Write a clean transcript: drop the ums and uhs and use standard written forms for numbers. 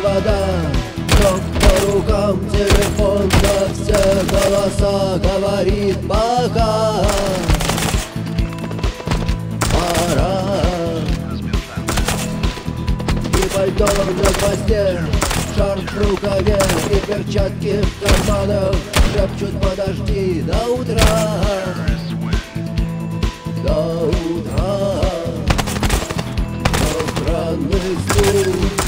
провода, но по рукам телефон на все голоса говорит пока. Пора. И пальто на хвосте, шарф в рукаве и перчатки в карманах шепчут: подожди до утра. До утра. Но странный звук